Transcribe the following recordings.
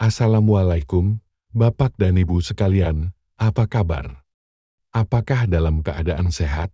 Assalamualaikum, Bapak dan Ibu sekalian, apa kabar? Apakah dalam keadaan sehat?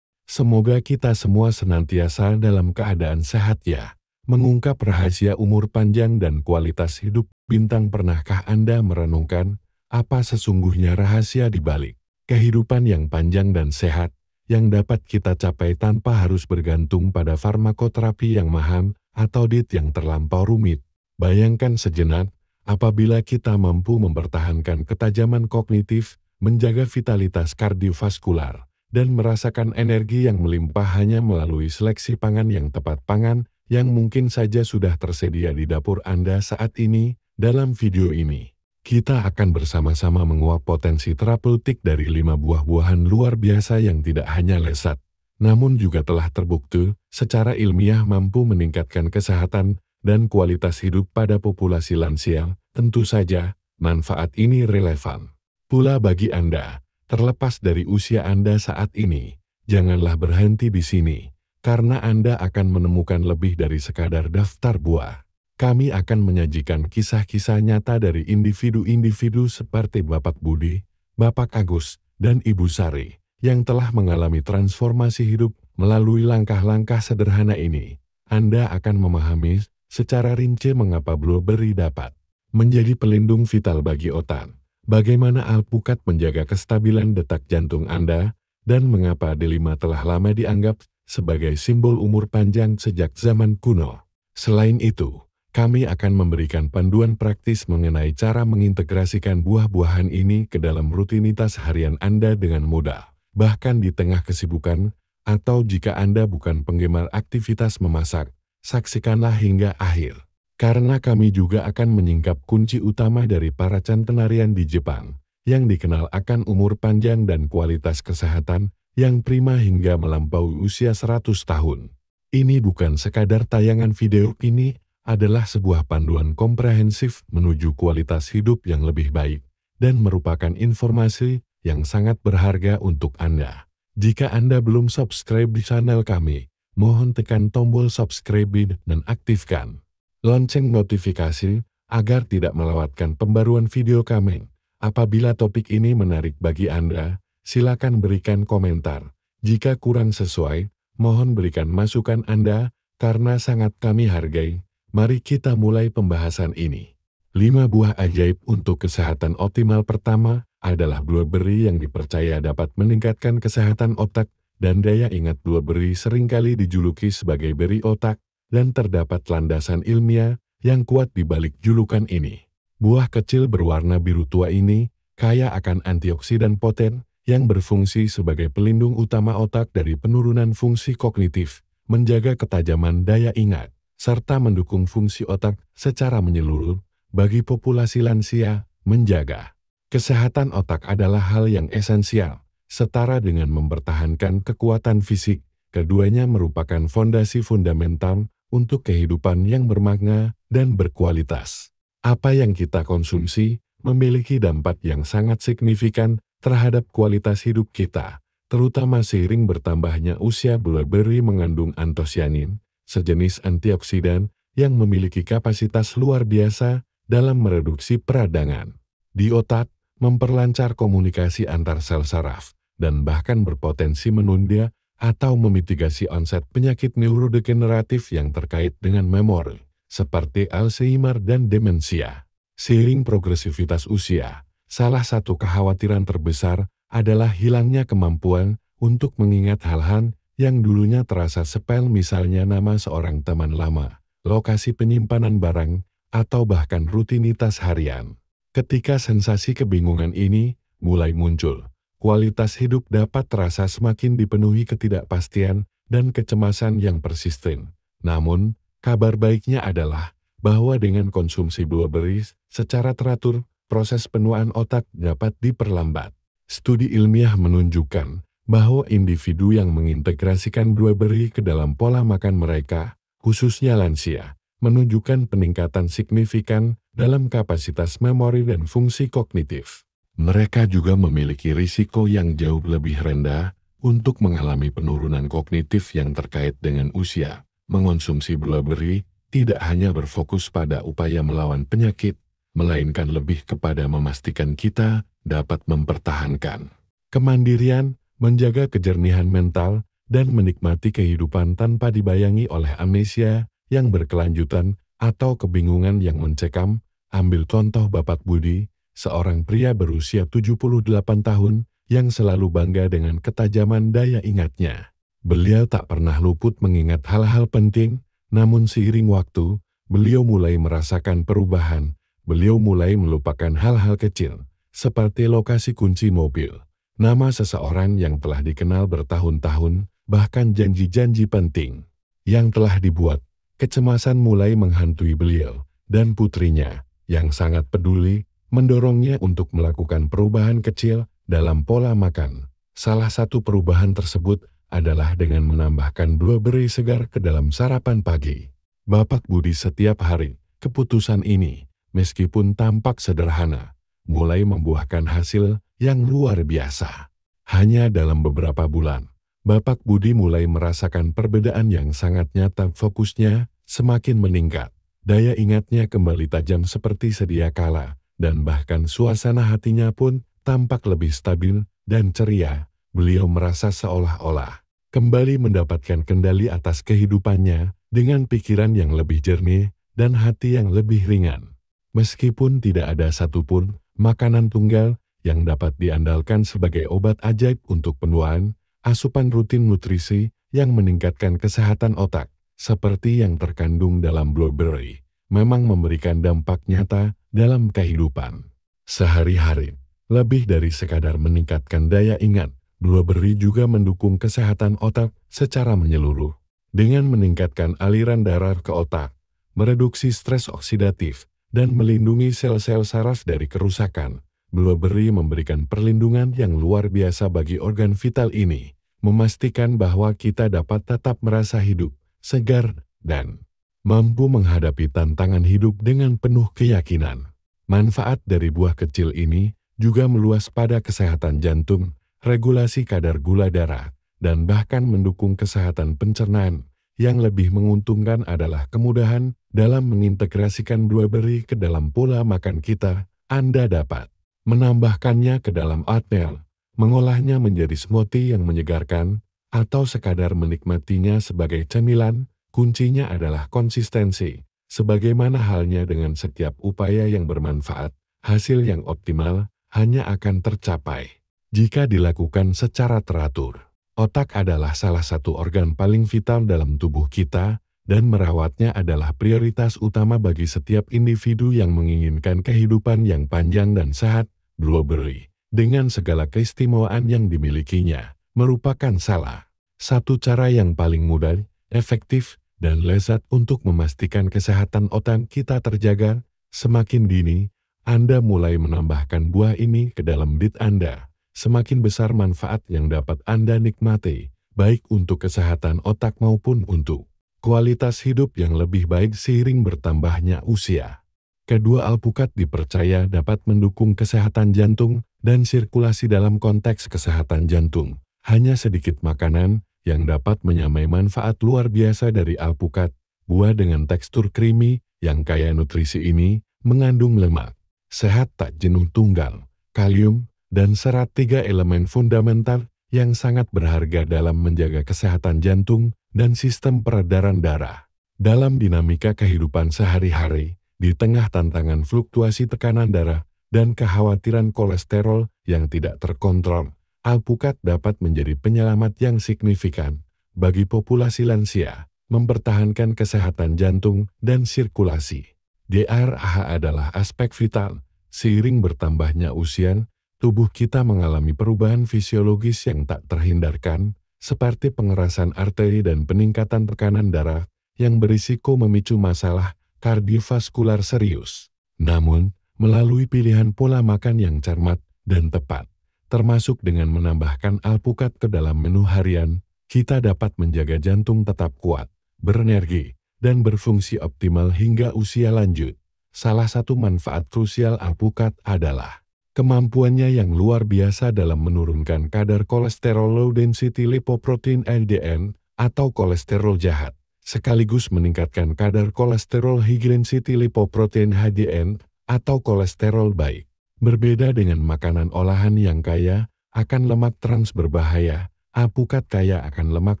Semoga kita semua senantiasa dalam keadaan sehat ya. Mengungkap rahasia umur panjang dan kualitas hidup bintang, pernahkah Anda merenungkan apa sesungguhnya rahasia di balik kehidupan yang panjang dan sehat yang dapat kita capai tanpa harus bergantung pada farmakoterapi yang mahal atau diet yang terlampau rumit? Bayangkan sejenak, apabila kita mampu mempertahankan ketajaman kognitif, menjaga vitalitas kardiovaskular, dan merasakan energi yang melimpah hanya melalui seleksi pangan yang tepat, pangan yang mungkin saja sudah tersedia di dapur Anda saat ini. Dalam video ini, kita akan bersama-sama menguak potensi terapeutik dari 5 buah-buahan luar biasa yang tidak hanya lezat, namun juga telah terbukti secara ilmiah mampu meningkatkan kesehatan dan kualitas hidup pada populasi lansia. Tentu saja, manfaat ini relevan pula bagi Anda, terlepas dari usia Anda saat ini. Janganlah berhenti di sini, karena Anda akan menemukan lebih dari sekadar daftar buah. Kami akan menyajikan kisah-kisah nyata dari individu-individu seperti Bapak Budi, Bapak Agus, dan Ibu Sari, yang telah mengalami transformasi hidup melalui langkah-langkah sederhana ini. Anda akan memahami secara rinci mengapa blueberry dapat menjadi pelindung vital bagi otak, bagaimana alpukat menjaga kestabilan detak jantung Anda, dan mengapa delima telah lama dianggap sebagai simbol umur panjang sejak zaman kuno. Selain itu, kami akan memberikan panduan praktis mengenai cara mengintegrasikan buah-buahan ini ke dalam rutinitas harian Anda dengan mudah, bahkan di tengah kesibukan, atau jika Anda bukan penggemar aktivitas memasak, saksikanlah hingga akhir. Karena kami juga akan menyingkap kunci utama dari para centenarian di Jepang, yang dikenal akan umur panjang dan kualitas kesehatan yang prima hingga melampaui usia 100 tahun. Ini bukan sekadar tayangan video, ini adalah sebuah panduan komprehensif menuju kualitas hidup yang lebih baik, dan merupakan informasi yang sangat berharga untuk Anda. Jika Anda belum subscribe di channel kami, mohon tekan tombol subscribe dan aktifkan lonceng notifikasi agar tidak melewatkan pembaruan video kami. Apabila topik ini menarik bagi Anda, silakan berikan komentar. Jika kurang sesuai, mohon berikan masukan Anda, karena sangat kami hargai. Mari kita mulai pembahasan ini. 5 buah ajaib untuk kesehatan optimal. Pertama adalah blueberry, yang dipercaya dapat meningkatkan kesehatan otak dan daya ingat. Blueberry seringkali dijuluki sebagai beri otak, dan terdapat landasan ilmiah yang kuat di balik julukan ini. Buah kecil berwarna biru tua ini kaya akan antioksidan poten yang berfungsi sebagai pelindung utama otak dari penurunan fungsi kognitif, menjaga ketajaman daya ingat, serta mendukung fungsi otak secara menyeluruh. Bagi populasi lansia, menjaga kesehatan otak adalah hal yang esensial, setara dengan mempertahankan kekuatan fisik. Keduanya merupakan fondasi fundamental untuk kehidupan yang bermakna dan berkualitas. Apa yang kita konsumsi memiliki dampak yang sangat signifikan terhadap kualitas hidup kita, terutama seiring bertambahnya usia. Blueberry mengandung antosianin, sejenis antioksidan yang memiliki kapasitas luar biasa dalam mereduksi peradangan di otak, memperlancar komunikasi antar sel saraf, dan bahkan berpotensi menunda atau memitigasi onset penyakit neurodegeneratif yang terkait dengan memori, seperti Alzheimer dan demensia. Seiring progresivitas usia, salah satu kekhawatiran terbesar adalah hilangnya kemampuan untuk mengingat hal-hal yang dulunya terasa sepele, misalnya nama seorang teman lama, lokasi penyimpanan barang, atau bahkan rutinitas harian. Ketika sensasi kebingungan ini mulai muncul, kualitas hidup dapat terasa semakin dipenuhi ketidakpastian dan kecemasan yang persisten. Namun, kabar baiknya adalah bahwa dengan konsumsi blueberry secara teratur, proses penuaan otak dapat diperlambat. Studi ilmiah menunjukkan bahwa individu yang mengintegrasikan blueberry ke dalam pola makan mereka, khususnya lansia, menunjukkan peningkatan signifikan dalam kapasitas memori dan fungsi kognitif. Mereka juga memiliki risiko yang jauh lebih rendah untuk mengalami penurunan kognitif yang terkait dengan usia. Mengonsumsi blueberry tidak hanya berfokus pada upaya melawan penyakit, melainkan lebih kepada memastikan kita dapat mempertahankan kemandirian, menjaga kejernihan mental, dan menikmati kehidupan tanpa dibayangi oleh amnesia yang berkelanjutan atau kebingungan yang mencekam. Ambil contoh Bapak Budi, seorang pria berusia 78 tahun yang selalu bangga dengan ketajaman daya ingatnya. Beliau tak pernah luput mengingat hal-hal penting, namun seiring waktu, beliau mulai merasakan perubahan. Beliau mulai melupakan hal-hal kecil, seperti lokasi kunci mobil, nama seseorang yang telah dikenal bertahun-tahun, bahkan janji-janji penting yang telah dibuat. Kecemasan mulai menghantui beliau, dan putrinya, yang sangat peduli, mendorongnya untuk melakukan perubahan kecil dalam pola makan. Salah satu perubahan tersebut adalah dengan menambahkan blueberry segar ke dalam sarapan pagi. Bapak Budi, setiap hari, keputusan ini, meskipun tampak sederhana, mulai membuahkan hasil yang luar biasa. Hanya dalam beberapa bulan, Bapak Budi mulai merasakan perbedaan yang sangat nyata. Fokusnya semakin meningkat, daya ingatnya kembali tajam seperti sedia kala, dan bahkan suasana hatinya pun tampak lebih stabil dan ceria. Beliau merasa seolah-olah kembali mendapatkan kendali atas kehidupannya dengan pikiran yang lebih jernih dan hati yang lebih ringan. Meskipun tidak ada satupun makanan tunggal yang dapat diandalkan sebagai obat ajaib untuk penuaan, asupan rutin nutrisi yang meningkatkan kesehatan otak, seperti yang terkandung dalam blueberry, memang memberikan dampak nyata dalam kehidupan sehari-hari. Lebih dari sekadar meningkatkan daya ingat, blueberry juga mendukung kesehatan otak secara menyeluruh. Dengan meningkatkan aliran darah ke otak, mereduksi stres oksidatif, dan melindungi sel-sel saraf dari kerusakan, blueberry memberikan perlindungan yang luar biasa bagi organ vital ini, memastikan bahwa kita dapat tetap merasa hidup, segar, dan mampu menghadapi tantangan hidup dengan penuh keyakinan. Manfaat dari buah kecil ini juga meluas pada kesehatan jantung, regulasi kadar gula darah, dan bahkan mendukung kesehatan pencernaan. Yang lebih menguntungkan adalah kemudahan dalam mengintegrasikan blueberry ke dalam pola makan kita. Anda dapat menambahkannya ke dalam oatmeal, mengolahnya menjadi smoothie yang menyegarkan, atau sekadar menikmatinya sebagai camilan. Kuncinya adalah konsistensi. Sebagaimana halnya dengan setiap upaya yang bermanfaat, hasil yang optimal hanya akan tercapai jika dilakukan secara teratur. Otak adalah salah satu organ paling vital dalam tubuh kita, dan merawatnya adalah prioritas utama bagi setiap individu yang menginginkan kehidupan yang panjang dan sehat. Blueberry, dengan segala keistimewaan yang dimilikinya, merupakan salah satu cara yang paling mudah, efektif, dan lezat untuk memastikan kesehatan otak kita terjaga. Semakin dini Anda mulai menambahkan buah ini ke dalam diet Anda, semakin besar manfaat yang dapat Anda nikmati, baik untuk kesehatan otak maupun untuk kualitas hidup yang lebih baik seiring bertambahnya usia. Kedua alpukat dipercaya dapat mendukung kesehatan jantung dan sirkulasi. Dalam konteks kesehatan jantung, hanya sedikit makanan yang dapat menyamai manfaat luar biasa dari alpukat. Buah dengan tekstur creamy yang kaya nutrisi ini mengandung lemak sehat tak jenuh tunggal, kalium, dan serat, tiga elemen fundamental yang sangat berharga dalam menjaga kesehatan jantung dan sistem peredaran darah. Dalam dinamika kehidupan sehari-hari, di tengah tantangan fluktuasi tekanan darah dan kekhawatiran kolesterol yang tidak terkontrol, alpukat dapat menjadi penyelamat yang signifikan bagi populasi lansia, mempertahankan kesehatan jantung dan sirkulasi. DRAH adalah aspek vital. Seiring bertambahnya usia, tubuh kita mengalami perubahan fisiologis yang tak terhindarkan, seperti pengerasan arteri dan peningkatan tekanan darah, yang berisiko memicu masalah kardiovaskular serius. Namun, melalui pilihan pola makan yang cermat dan tepat, termasuk dengan menambahkan alpukat ke dalam menu harian, kita dapat menjaga jantung tetap kuat, berenergi, dan berfungsi optimal hingga usia lanjut. Salah satu manfaat krusial alpukat adalah kemampuannya yang luar biasa dalam menurunkan kadar kolesterol low density lipoprotein LDL atau kolesterol jahat, sekaligus meningkatkan kadar kolesterol high density lipoprotein HDL atau kolesterol baik. Berbeda dengan makanan olahan yang kaya akan lemak trans berbahaya, alpukat kaya akan lemak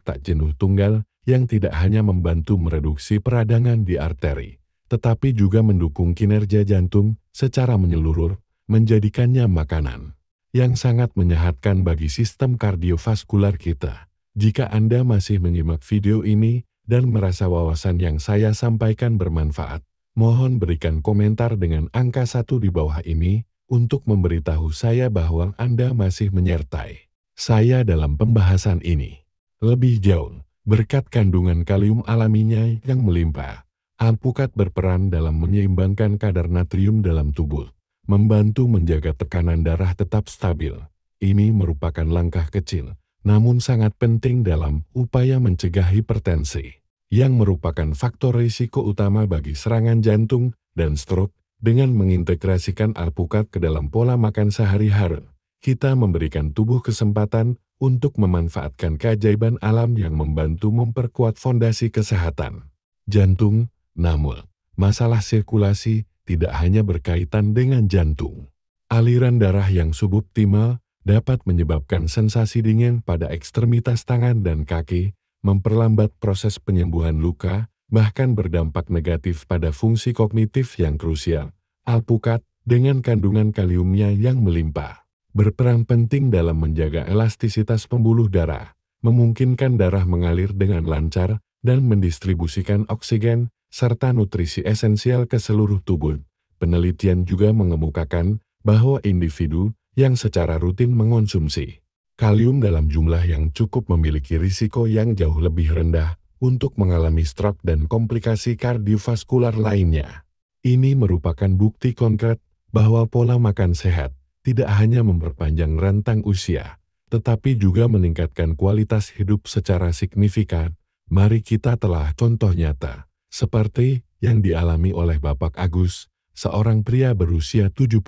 tak jenuh tunggal yang tidak hanya membantu mereduksi peradangan di arteri, tetapi juga mendukung kinerja jantung secara menyeluruh, menjadikannya makanan yang sangat menyehatkan bagi sistem kardiovaskular kita. Jika Anda masih menyimak video ini dan merasa wawasan yang saya sampaikan bermanfaat, mohon berikan komentar dengan angka 1 di bawah ini untuk memberitahu saya bahwa Anda masih menyertai saya dalam pembahasan ini. Lebih jauh, berkat kandungan kalium alaminya yang melimpah, alpukat berperan dalam menyeimbangkan kadar natrium dalam tubuh, membantu menjaga tekanan darah tetap stabil. Ini merupakan langkah kecil, namun sangat penting dalam upaya mencegah hipertensi, yang merupakan faktor risiko utama bagi serangan jantung dan stroke. Dengan mengintegrasikan alpukat ke dalam pola makan sehari-hari, kita memberikan tubuh kesempatan untuk memanfaatkan keajaiban alam yang membantu memperkuat fondasi kesehatan jantung. Namun, masalah sirkulasi tidak hanya berkaitan dengan jantung. Aliran darah yang suboptimal dapat menyebabkan sensasi dingin pada ekstremitas tangan dan kaki, memperlambat proses penyembuhan luka, bahkan berdampak negatif pada fungsi kognitif yang krusial. Alpukat, dengan kandungan kaliumnya yang melimpah, berperan penting dalam menjaga elastisitas pembuluh darah, memungkinkan darah mengalir dengan lancar, dan mendistribusikan oksigen, serta nutrisi esensial ke seluruh tubuh. Penelitian juga mengemukakan bahwa individu yang secara rutin mengonsumsi kalium dalam jumlah yang cukup memiliki risiko yang jauh lebih rendah untuk mengalami stroke dan komplikasi kardiovaskular lainnya. Ini merupakan bukti konkret bahwa pola makan sehat tidak hanya memperpanjang rentang usia, tetapi juga meningkatkan kualitas hidup secara signifikan. Mari kita telah contoh nyata, seperti yang dialami oleh Bapak Agus, seorang pria berusia 75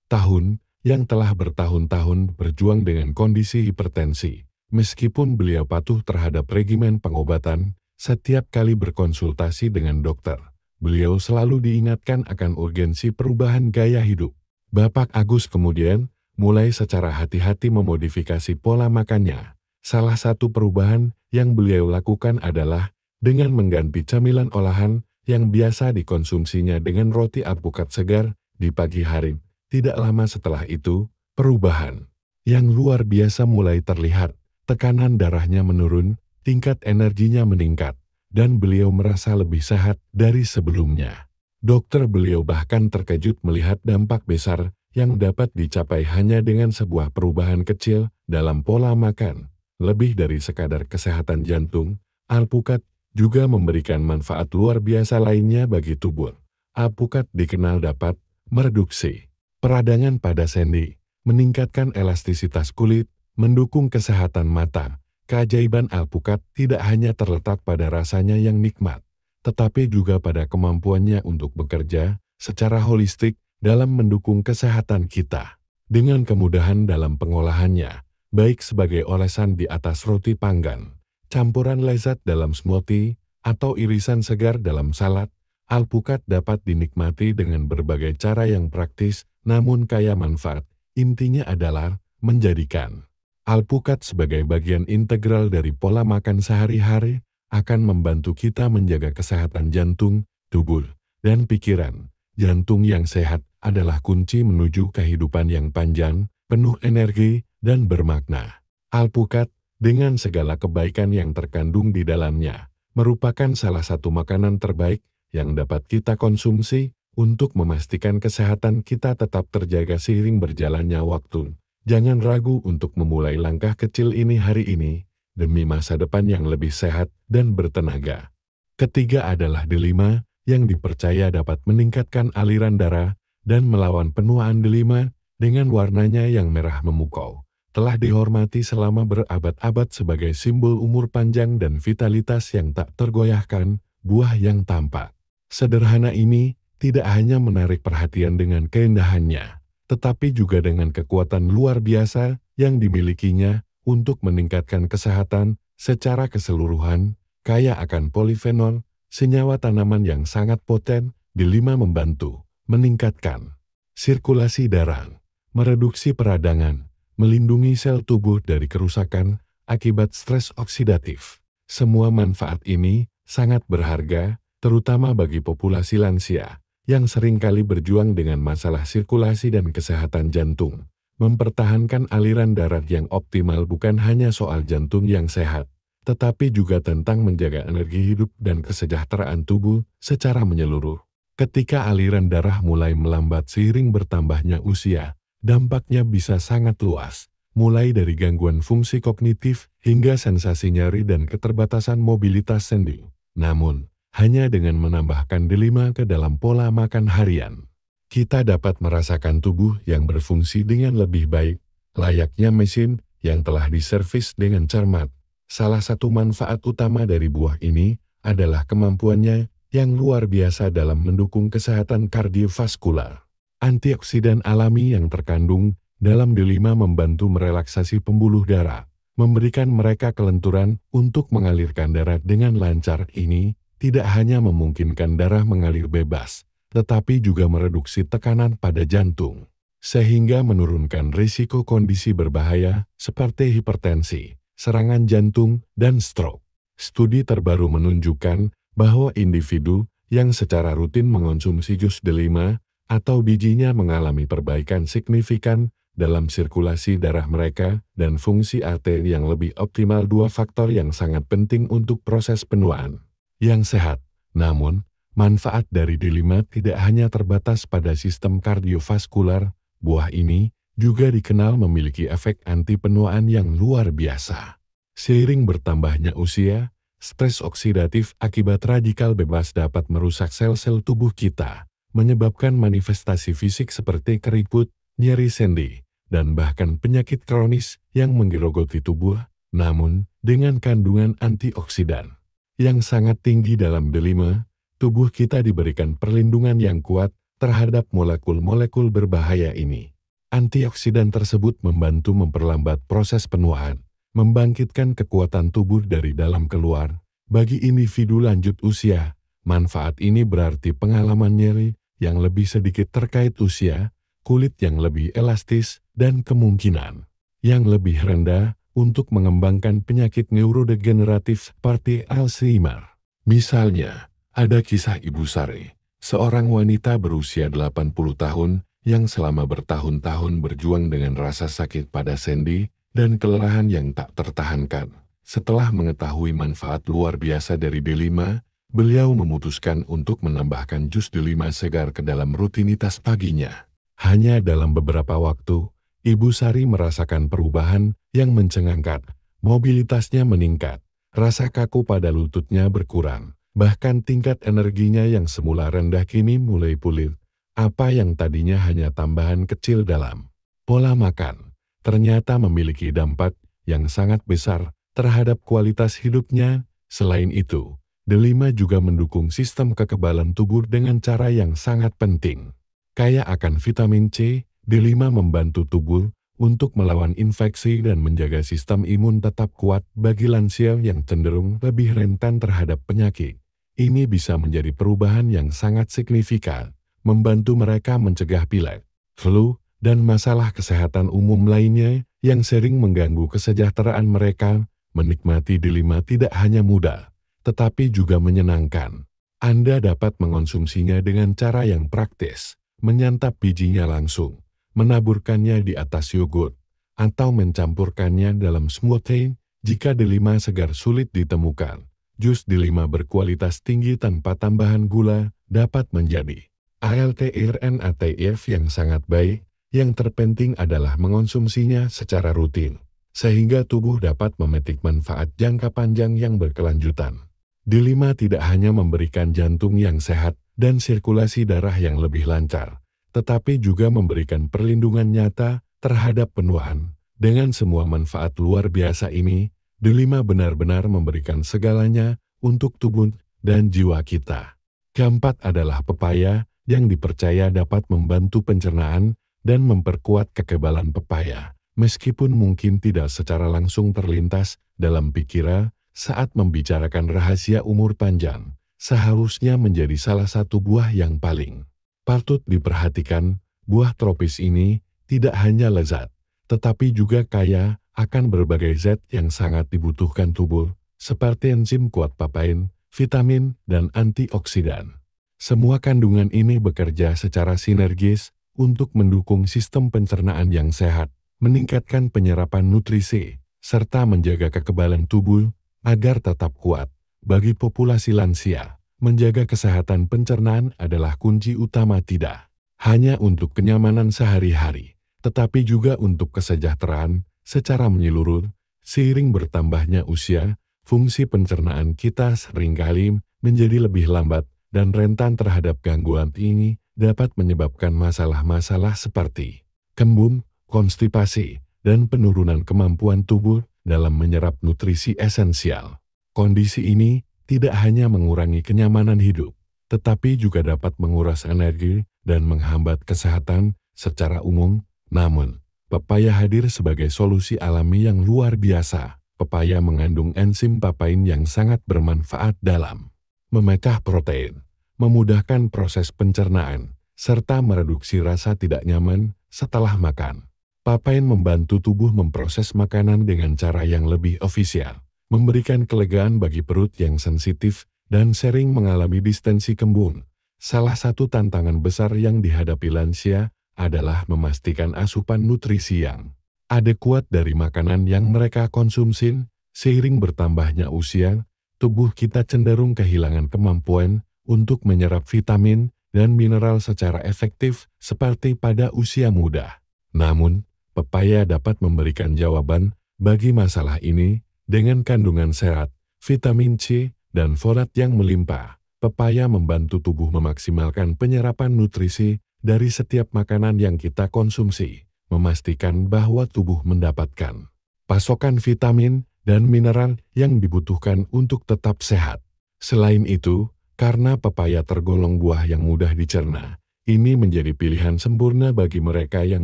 tahun, yang telah bertahun-tahun berjuang dengan kondisi hipertensi. Meskipun beliau patuh terhadap regimen pengobatan, setiap kali berkonsultasi dengan dokter, beliau selalu diingatkan akan urgensi perubahan gaya hidup. Bapak Agus kemudian mulai secara hati-hati memodifikasi pola makannya. Salah satu perubahan yang beliau lakukan adalah dengan mengganti camilan olahan yang biasa dikonsumsinya dengan roti alpukat segar di pagi hari. Tidak lama setelah itu, perubahan yang luar biasa mulai terlihat. Tekanan darahnya menurun, tingkat energinya meningkat, dan beliau merasa lebih sehat dari sebelumnya. Dokter beliau bahkan terkejut melihat dampak besar yang dapat dicapai hanya dengan sebuah perubahan kecil dalam pola makan. Lebih dari sekadar kesehatan jantung, alpukat juga memberikan manfaat luar biasa lainnya bagi tubuh. Alpukat dikenal dapat mereduksi peradangan pada sendi, meningkatkan elastisitas kulit, mendukung kesehatan mata. Keajaiban alpukat tidak hanya terletak pada rasanya yang nikmat, tetapi juga pada kemampuannya untuk bekerja secara holistik dalam mendukung kesehatan kita. Dengan kemudahan dalam pengolahannya, baik sebagai olesan di atas roti panggang, campuran lezat dalam smoothie, atau irisan segar dalam salad, alpukat dapat dinikmati dengan berbagai cara yang praktis namun kaya manfaat. Intinya adalah menjadikan alpukat sebagai bagian integral dari pola makan sehari-hari akan membantu kita menjaga kesehatan jantung, tubuh, dan pikiran. Jantung yang sehat adalah kunci menuju kehidupan yang panjang, penuh energi, dan bermakna. Alpukat, dengan segala kebaikan yang terkandung di dalamnya, merupakan salah satu makanan terbaik yang dapat kita konsumsi untuk memastikan kesehatan kita tetap terjaga seiring berjalannya waktu. Jangan ragu untuk memulai langkah kecil ini hari ini, demi masa depan yang lebih sehat dan bertenaga. Ketiga adalah delima, yang dipercaya dapat meningkatkan aliran darah dan melawan penuaan. Delima, dengan warnanya yang merah memukau, telah dihormati selama berabad-abad sebagai simbol umur panjang dan vitalitas yang tak tergoyahkan. Buah yang tampak sederhana ini tidak hanya menarik perhatian dengan keindahannya, tetapi juga dengan kekuatan luar biasa yang dimilikinya untuk meningkatkan kesehatan secara keseluruhan. Kaya akan polifenol, senyawa tanaman yang sangat poten. Delima membantu meningkatkan sirkulasi darah, mereduksi peradangan, melindungi sel tubuh dari kerusakan akibat stres oksidatif. Semua manfaat ini sangat berharga, terutama bagi populasi lansia yang seringkali berjuang dengan masalah sirkulasi dan kesehatan jantung. Mempertahankan aliran darah yang optimal bukan hanya soal jantung yang sehat, tetapi juga tentang menjaga energi hidup dan kesejahteraan tubuh secara menyeluruh. Ketika aliran darah mulai melambat seiring bertambahnya usia, dampaknya bisa sangat luas, mulai dari gangguan fungsi kognitif hingga sensasi nyeri dan keterbatasan mobilitas sendi. Namun, hanya dengan menambahkan delima ke dalam pola makan harian, kita dapat merasakan tubuh yang berfungsi dengan lebih baik, layaknya mesin yang telah diservis dengan cermat. Salah satu manfaat utama dari buah ini adalah kemampuannya yang luar biasa dalam mendukung kesehatan kardiovaskular. Antioksidan alami yang terkandung dalam delima membantu merelaksasi pembuluh darah, memberikan mereka kelenturan untuk mengalirkan darah dengan lancar. Ini tidak hanya memungkinkan darah mengalir bebas, tetapi juga mereduksi tekanan pada jantung, sehingga menurunkan risiko kondisi berbahaya seperti hipertensi, serangan jantung, dan stroke. Studi terbaru menunjukkan bahwa individu yang secara rutin mengonsumsi jus delima atau bijinya mengalami perbaikan signifikan dalam sirkulasi darah mereka dan fungsi arteri yang lebih optimal, dua faktor yang sangat penting untuk proses penuaan yang sehat. Namun, manfaat dari delima tidak hanya terbatas pada sistem kardiovaskular. Buah ini juga dikenal memiliki efek anti penuaan yang luar biasa. Seiring bertambahnya usia, stres oksidatif akibat radikal bebas dapat merusak sel-sel tubuh kita, menyebabkan manifestasi fisik seperti keriput, nyeri sendi, dan bahkan penyakit kronis yang menggerogoti tubuh. Namun, dengan kandungan antioksidan yang sangat tinggi dalam delima, tubuh kita diberikan perlindungan yang kuat terhadap molekul-molekul berbahaya ini. Antioksidan tersebut membantu memperlambat proses penuaan, membangkitkan kekuatan tubuh dari dalam keluar. Bagi individu lanjut usia, manfaat ini berarti pengalaman nyeri yang lebih sedikit terkait usia, kulit yang lebih elastis, dan kemungkinan yang lebih rendah untuk mengembangkan penyakit neurodegeneratif seperti Alzheimer. Misalnya, ada kisah Ibu Sari, seorang wanita berusia 80 tahun yang selama bertahun-tahun berjuang dengan rasa sakit pada sendi dan kelelahan yang tak tertahankan. Setelah mengetahui manfaat luar biasa dari delima, beliau memutuskan untuk menambahkan jus delima segar ke dalam rutinitas paginya. Hanya dalam beberapa waktu, Ibu Sari merasakan perubahan yang mencengangkan. Mobilitasnya meningkat, rasa kaku pada lututnya berkurang, bahkan tingkat energinya yang semula rendah kini mulai pulih. Apa yang tadinya hanya tambahan kecil dalam pola makan, ternyata memiliki dampak yang sangat besar terhadap kualitas hidupnya. Selain itu, delima juga mendukung sistem kekebalan tubuh dengan cara yang sangat penting. Kaya akan vitamin C, delima membantu tubuh untuk melawan infeksi dan menjaga sistem imun tetap kuat. Bagi lansia yang cenderung lebih rentan terhadap penyakit, ini bisa menjadi perubahan yang sangat signifikan, membantu mereka mencegah pilek, flu, dan masalah kesehatan umum lainnya yang sering mengganggu kesejahteraan mereka. Menikmati delima tidak hanya mudah, tetapi juga menyenangkan. Anda dapat mengonsumsinya dengan cara yang praktis, menyantap bijinya langsung, menaburkannya di atas yogurt, atau mencampurkannya dalam smoothie. Jika delima segar sulit ditemukan, jus delima berkualitas tinggi tanpa tambahan gula dapat menjadi alternatif yang sangat baik. Yang terpenting adalah mengonsumsinya secara rutin, sehingga tubuh dapat memetik manfaat jangka panjang yang berkelanjutan. Delima tidak hanya memberikan jantung yang sehat dan sirkulasi darah yang lebih lancar, tetapi juga memberikan perlindungan nyata terhadap penuaan. Dengan semua manfaat luar biasa ini, delima benar-benar memberikan segalanya untuk tubuh dan jiwa kita. Keempat adalah pepaya, yang dipercaya dapat membantu pencernaan dan memperkuat kekebalan pepaya. Meskipun mungkin tidak secara langsung terlintas dalam pikiran saat membicarakan rahasia umur panjang, seharusnya menjadi salah satu buah yang paling Patut diperhatikan, buah tropis ini tidak hanya lezat, tetapi juga kaya akan berbagai zat yang sangat dibutuhkan tubuh, seperti enzim kuat papain, vitamin, dan antioksidan. Semua kandungan ini bekerja secara sinergis untuk mendukung sistem pencernaan yang sehat, meningkatkan penyerapan nutrisi, serta menjaga kekebalan tubuh agar tetap kuat. Bagi populasi lansia, menjaga kesehatan pencernaan adalah kunci utama tidak hanya untuk kenyamanan sehari-hari, tetapi juga untuk kesejahteraan secara menyeluruh. Seiring bertambahnya usia, fungsi pencernaan kita seringkali menjadi lebih lambat dan rentan terhadap gangguan ini dapat menyebabkan masalah-masalah seperti kembung, konstipasi, dan penurunan kemampuan tubuh dalam menyerap nutrisi esensial. Kondisi ini tidak hanya mengurangi kenyamanan hidup, tetapi juga dapat menguras energi dan menghambat kesehatan secara umum. Namun, pepaya hadir sebagai solusi alami yang luar biasa. Pepaya mengandung enzim papain yang sangat bermanfaat dalam memecah protein, memudahkan proses pencernaan, serta mereduksi rasa tidak nyaman setelah makan. Papain membantu tubuh memproses makanan dengan cara yang lebih efisien, memberikan kelegaan bagi perut yang sensitif dan sering mengalami distensi kembung. Salah satu tantangan besar yang dihadapi lansia adalah memastikan asupan nutrisi yang adekuat dari makanan yang mereka konsumsi. Seiring bertambahnya usia, tubuh kita cenderung kehilangan kemampuan untuk menyerap vitamin dan mineral secara efektif seperti pada usia muda. Namun, pepaya dapat memberikan jawaban bagi masalah ini dengan kandungan serat, vitamin C, dan folat yang melimpah. Pepaya membantu tubuh memaksimalkan penyerapan nutrisi dari setiap makanan yang kita konsumsi, memastikan bahwa tubuh mendapatkan pasokan vitamin dan mineral yang dibutuhkan untuk tetap sehat. Selain itu, karena pepaya tergolong buah yang mudah dicerna, ini menjadi pilihan sempurna bagi mereka yang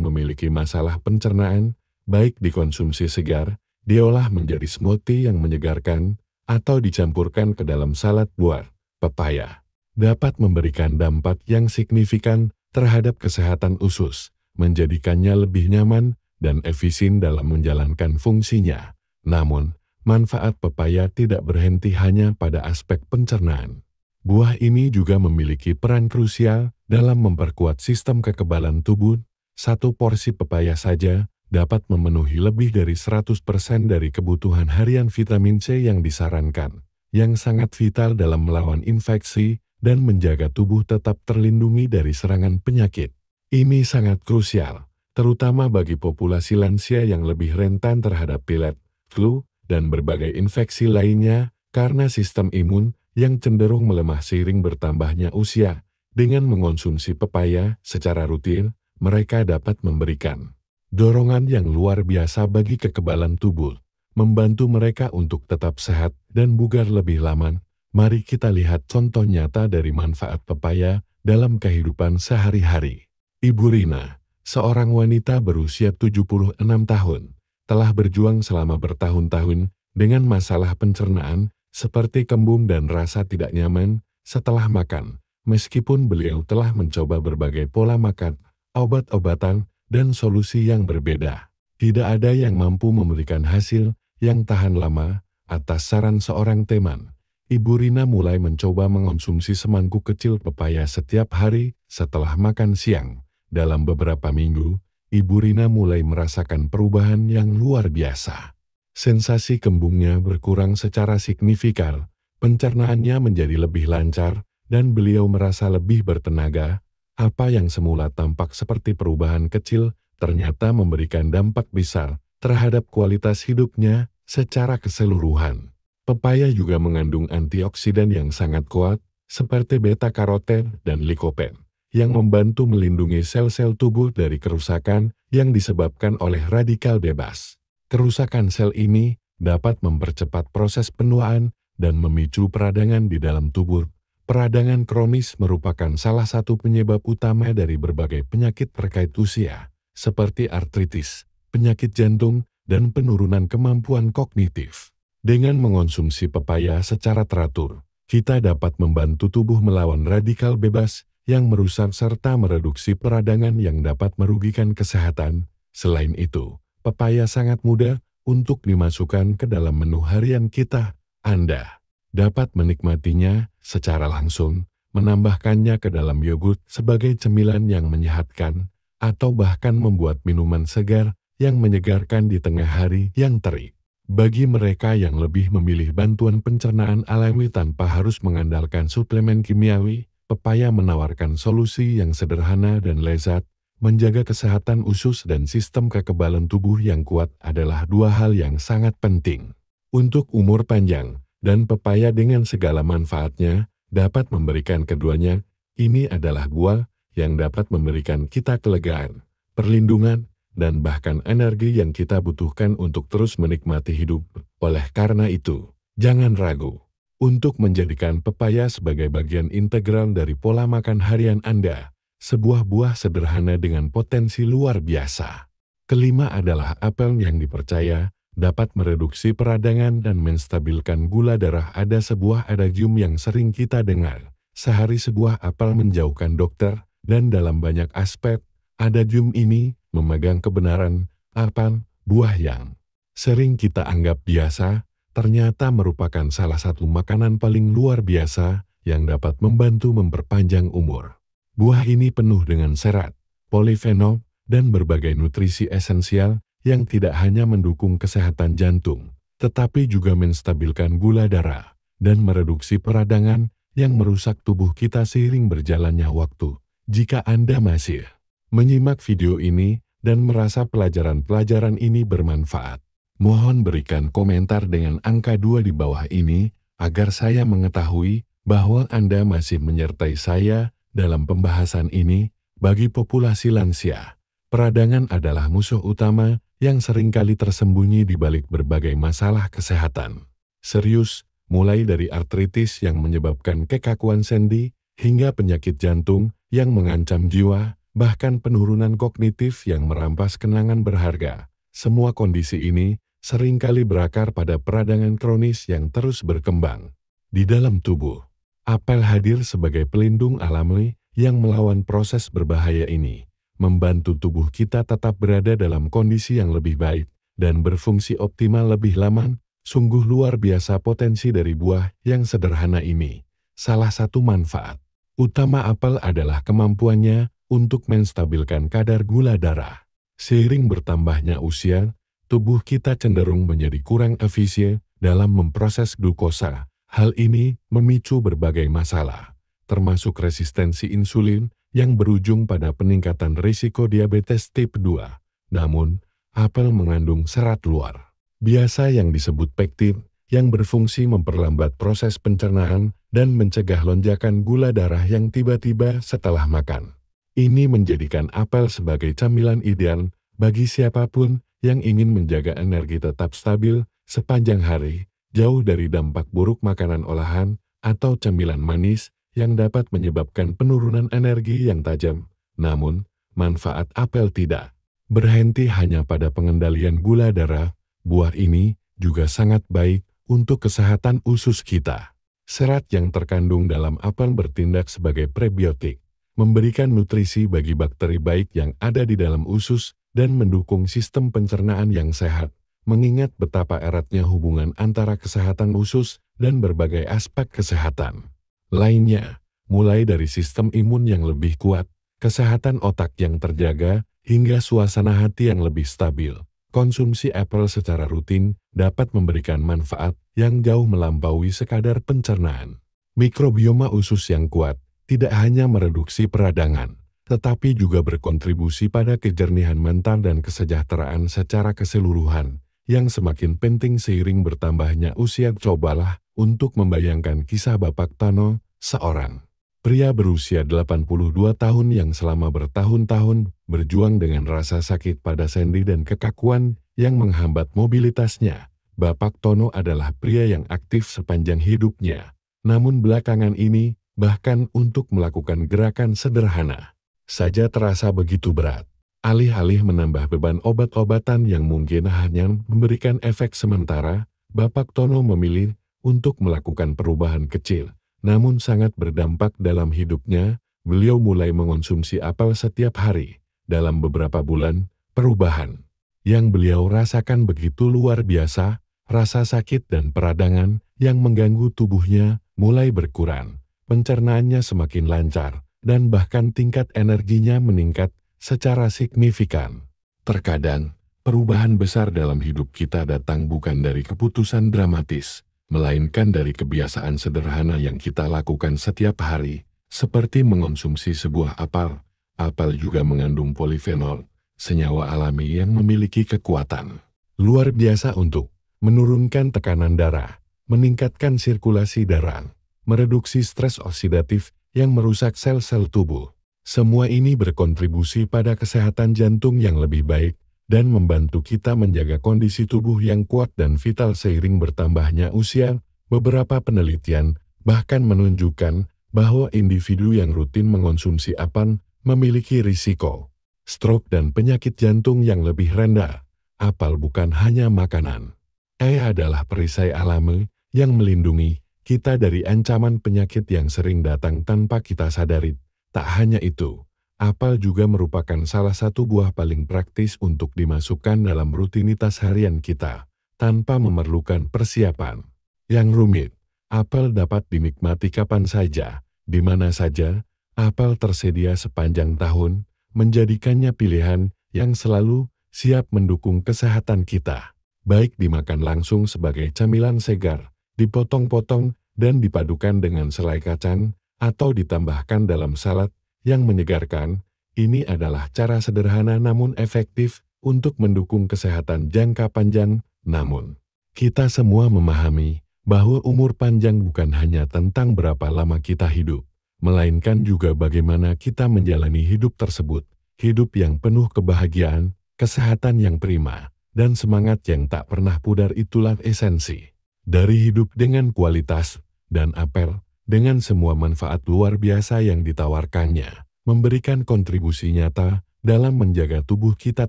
memiliki masalah pencernaan, baik dikonsumsi segar, diolah menjadi smoothie yang menyegarkan, atau dicampurkan ke dalam salad buah. Pepaya dapat memberikan dampak yang signifikan terhadap kesehatan usus, menjadikannya lebih nyaman dan efisien dalam menjalankan fungsinya. Namun, manfaat pepaya tidak berhenti hanya pada aspek pencernaan. Buah ini juga memiliki peran krusial dalam memperkuat sistem kekebalan tubuh. Satu porsi pepaya saja dapat memenuhi lebih dari 100% dari kebutuhan harian vitamin C yang disarankan, yang sangat vital dalam melawan infeksi dan menjaga tubuh tetap terlindungi dari serangan penyakit. Ini sangat krusial, terutama bagi populasi lansia yang lebih rentan terhadap pilek, flu, dan berbagai infeksi lainnya karena sistem imun yang cenderung melemah seiring bertambahnya usia. Dengan mengonsumsi pepaya secara rutin, mereka dapat memberikan dorongan yang luar biasa bagi kekebalan tubuh, membantu mereka untuk tetap sehat dan bugar lebih lama. Mari kita lihat contoh nyata dari manfaat pepaya dalam kehidupan sehari-hari. Ibu Rina, seorang wanita berusia 76 tahun, telah berjuang selama bertahun-tahun dengan masalah pencernaan seperti kembung dan rasa tidak nyaman setelah makan. Meskipun beliau telah mencoba berbagai pola makan, obat-obatan, dan solusi yang berbeda, tidak ada yang mampu memberikan hasil yang tahan lama. Atas saran seorang teman, Ibu Rina mulai mencoba mengonsumsi semangkuk kecil pepaya setiap hari setelah makan siang. Dalam beberapa minggu, Ibu Rina mulai merasakan perubahan yang luar biasa. Sensasi kembungnya berkurang secara signifikan, pencernaannya menjadi lebih lancar, dan beliau merasa lebih bertenaga. Apa yang semula tampak seperti perubahan kecil, ternyata memberikan dampak besar terhadap kualitas hidupnya secara keseluruhan. Pepaya juga mengandung antioksidan yang sangat kuat, seperti beta-karoten dan likopen, yang membantu melindungi sel-sel tubuh dari kerusakan yang disebabkan oleh radikal bebas. Kerusakan sel ini dapat mempercepat proses penuaan dan memicu peradangan di dalam tubuh. Peradangan kronis merupakan salah satu penyebab utama dari berbagai penyakit terkait usia, seperti artritis, penyakit jantung, dan penurunan kemampuan kognitif. Dengan mengonsumsi pepaya secara teratur, kita dapat membantu tubuh melawan radikal bebas yang merusak serta mereduksi peradangan yang dapat merugikan kesehatan. Selain itu, pepaya sangat mudah untuk dimasukkan ke dalam menu harian kita. Anda dapat menikmatinya secara langsung, menambahkannya ke dalam yogurt sebagai cemilan yang menyehatkan, atau bahkan membuat minuman segar yang menyegarkan di tengah hari yang terik. Bagi mereka yang lebih memilih bantuan pencernaan alami tanpa harus mengandalkan suplemen kimiawi, pepaya menawarkan solusi yang sederhana dan lezat. Menjaga kesehatan usus dan sistem kekebalan tubuh yang kuat adalah dua hal yang sangat penting untuk umur panjang, dan pepaya dengan segala manfaatnya dapat memberikan keduanya. Ini adalah buah yang dapat memberikan kita kelegaan, perlindungan, dan bahkan energi yang kita butuhkan untuk terus menikmati hidup. Oleh karena itu, jangan ragu untuk menjadikan pepaya sebagai bagian integral dari pola makan harian Anda, sebuah buah sederhana dengan potensi luar biasa. Kelima adalah apel yang dipercaya dapat mereduksi peradangan dan menstabilkan gula darah. Ada sebuah adagium yang sering kita dengar, sehari sebuah apel menjauhkan dokter, dan dalam banyak aspek, adagium ini memegang kebenaran. Apel, buah yang sering kita anggap biasa, ternyata merupakan salah satu makanan paling luar biasa yang dapat membantu memperpanjang umur. Buah ini penuh dengan serat, polifenol, dan berbagai nutrisi esensial yang tidak hanya mendukung kesehatan jantung, tetapi juga menstabilkan gula darah dan mereduksi peradangan yang merusak tubuh kita seiring berjalannya waktu. Jika Anda masih menyimak video ini dan merasa pelajaran-pelajaran ini bermanfaat, mohon berikan komentar dengan angka 2 di bawah ini, agar saya mengetahui bahwa Anda masih menyertai saya dalam pembahasan ini. Bagi populasi lansia, peradangan adalah musuh utama yang seringkali tersembunyi di balik berbagai masalah kesehatan serius, mulai dari artritis yang menyebabkan kekakuan sendi, hingga penyakit jantung yang mengancam jiwa, bahkan penurunan kognitif yang merampas kenangan berharga. Semua kondisi ini seringkali berakar pada peradangan kronis yang terus berkembang di dalam tubuh. Apel hadir sebagai pelindung alami yang melawan proses berbahaya ini, membantu tubuh kita tetap berada dalam kondisi yang lebih baik dan berfungsi optimal lebih lama. Sungguh luar biasa potensi dari buah yang sederhana ini. Salah satu manfaat utama apel adalah kemampuannya untuk menstabilkan kadar gula darah. Seiring bertambahnya usia, tubuh kita cenderung menjadi kurang efisien dalam memproses glukosa. Hal ini memicu berbagai masalah, termasuk resistensi insulin yang berujung pada peningkatan risiko diabetes tipe 2. Namun, apel mengandung serat luar biasa yang disebut pektin, yang berfungsi memperlambat proses pencernaan dan mencegah lonjakan gula darah yang tiba-tiba setelah makan. Ini menjadikan apel sebagai camilan ideal bagi siapapun yang ingin menjaga energi tetap stabil sepanjang hari, jauh dari dampak buruk makanan olahan atau camilan manis yang dapat menyebabkan penurunan energi yang tajam. Namun, manfaat apel tidak berhenti hanya pada pengendalian gula darah. Buah ini juga sangat baik untuk kesehatan usus kita. Serat yang terkandung dalam apel bertindak sebagai prebiotik, memberikan nutrisi bagi bakteri baik yang ada di dalam usus dan mendukung sistem pencernaan yang sehat. Mengingat betapa eratnya hubungan antara kesehatan usus dan berbagai aspek kesehatan lainnya, mulai dari sistem imun yang lebih kuat, kesehatan otak yang terjaga, hingga suasana hati yang lebih stabil. Konsumsi apel secara rutin dapat memberikan manfaat yang jauh melampaui sekadar pencernaan. Mikrobioma usus yang kuat tidak hanya mereduksi peradangan, tetapi juga berkontribusi pada kejernihan mental dan kesejahteraan secara keseluruhan, yang semakin penting seiring bertambahnya usia. Cobalah untuk membayangkan kisah Bapak Tono, seorang pria berusia 82 tahun yang selama bertahun-tahun berjuang dengan rasa sakit pada sendi dan kekakuan yang menghambat mobilitasnya. Bapak Tono adalah pria yang aktif sepanjang hidupnya. Namun belakangan ini, bahkan untuk melakukan gerakan sederhana saja terasa begitu berat. Alih-alih menambah beban obat-obatan yang mungkin hanya memberikan efek sementara, Bapak Tono memilih untuk melakukan perubahan kecil namun sangat berdampak dalam hidupnya. beliau mulai mengonsumsi apel setiap hari. Dalam beberapa bulan, perubahan yang beliau rasakan begitu luar biasa, rasa sakit dan peradangan yang mengganggu tubuhnya mulai berkurang. Pencernaannya semakin lancar, dan bahkan tingkat energinya meningkat secara signifikan. Terkadang, perubahan besar dalam hidup kita datang bukan dari keputusan dramatis, melainkan dari kebiasaan sederhana yang kita lakukan setiap hari, seperti mengonsumsi sebuah apel. Apel juga mengandung polifenol, senyawa alami yang memiliki kekuatan luar biasa untuk menurunkan tekanan darah, meningkatkan sirkulasi darah, mereduksi stres oksidatif yang merusak sel-sel tubuh. Semua ini berkontribusi pada kesehatan jantung yang lebih baik dan membantu kita menjaga kondisi tubuh yang kuat dan vital seiring bertambahnya usia. Beberapa penelitian bahkan menunjukkan bahwa individu yang rutin mengonsumsi apel memiliki risiko stroke dan penyakit jantung yang lebih rendah. Apel bukan hanya makanan. Adalah perisai alami yang melindungi kita dari ancaman penyakit yang sering datang tanpa kita sadari. Tak hanya itu, apel juga merupakan salah satu buah paling praktis untuk dimasukkan dalam rutinitas harian kita, tanpa memerlukan persiapan yang rumit. Apel dapat dinikmati kapan saja, di mana saja. Apel tersedia sepanjang tahun, menjadikannya pilihan yang selalu siap mendukung kesehatan kita. Baik dimakan langsung sebagai camilan segar, dipotong-potong dan dipadukan dengan selai kacang, atau ditambahkan dalam salad yang menyegarkan. Ini adalah cara sederhana namun efektif untuk mendukung kesehatan jangka panjang. Namun, kita semua memahami bahwa umur panjang bukan hanya tentang berapa lama kita hidup, melainkan juga bagaimana kita menjalani hidup tersebut. Hidup yang penuh kebahagiaan, kesehatan yang prima, dan semangat yang tak pernah pudar itulah esensi dari hidup dengan kualitas. Dan apel, dengan semua manfaat luar biasa yang ditawarkannya, memberikan kontribusi nyata dalam menjaga tubuh kita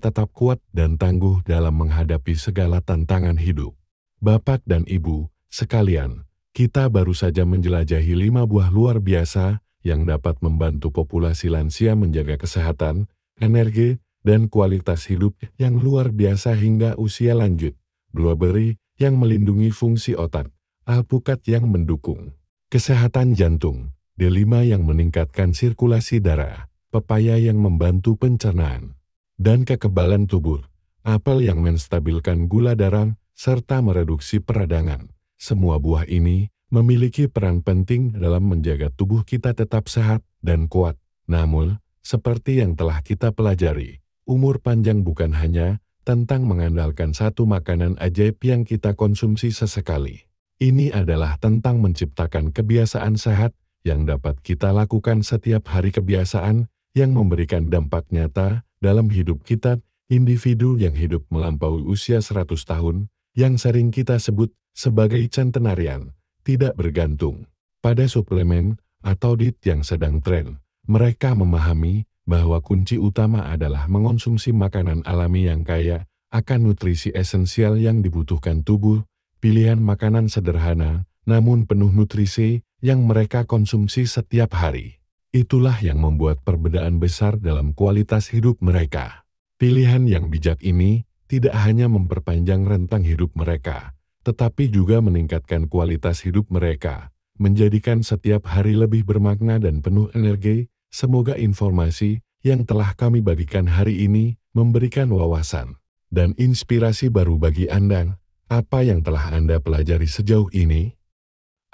tetap kuat dan tangguh dalam menghadapi segala tantangan hidup. Bapak dan Ibu sekalian, kita baru saja menjelajahi 5 buah luar biasa yang dapat membantu populasi lansia menjaga kesehatan, energi, dan kualitas hidup yang luar biasa hingga usia lanjut. Blueberry yang melindungi fungsi otak, alpukat yang mendukung kesehatan jantung, D5 yang meningkatkan sirkulasi darah, pepaya yang membantu pencernaan dan kekebalan tubuh, apel yang menstabilkan gula darah, serta mereduksi peradangan. Semua buah ini memiliki peran penting dalam menjaga tubuh kita tetap sehat dan kuat. Namun, seperti yang telah kita pelajari, umur panjang bukan hanya tentang mengandalkan satu makanan ajaib yang kita konsumsi sesekali. Ini adalah tentang menciptakan kebiasaan sehat yang dapat kita lakukan setiap hari, kebiasaan yang memberikan dampak nyata dalam hidup kita. Individu yang hidup melampaui usia 100 tahun, yang sering kita sebut sebagai centenarian, tidak bergantung pada suplemen atau diet yang sedang tren. Mereka memahami bahwa kunci utama adalah mengonsumsi makanan alami yang kaya akan nutrisi esensial yang dibutuhkan tubuh. Pilihan makanan sederhana, namun penuh nutrisi yang mereka konsumsi setiap hari. Itulah yang membuat perbedaan besar dalam kualitas hidup mereka. Pilihan yang bijak ini tidak hanya memperpanjang rentang hidup mereka, tetapi juga meningkatkan kualitas hidup mereka, menjadikan setiap hari lebih bermakna dan penuh energi. Semoga informasi yang telah kami bagikan hari ini memberikan wawasan dan inspirasi baru bagi Anda. Apa yang telah Anda pelajari sejauh ini?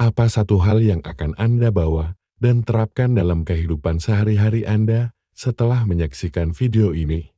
Apa satu hal yang akan Anda bawa dan terapkan dalam kehidupan sehari-hari Anda setelah menyaksikan video ini?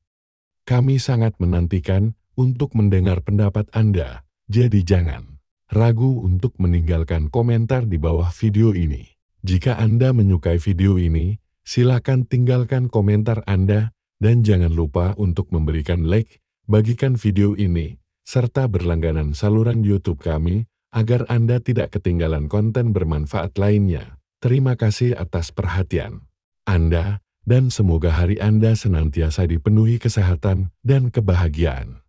Kami sangat menantikan untuk mendengar pendapat Anda, jadi jangan ragu untuk meninggalkan komentar di bawah video ini. Jika Anda menyukai video ini, silakan tinggalkan komentar Anda, dan jangan lupa untuk memberikan like, bagikan video ini, serta berlangganan saluran YouTube kami, agar Anda tidak ketinggalan konten bermanfaat lainnya. Terima kasih atas perhatian Anda, dan semoga hari Anda senantiasa dipenuhi kesehatan dan kebahagiaan.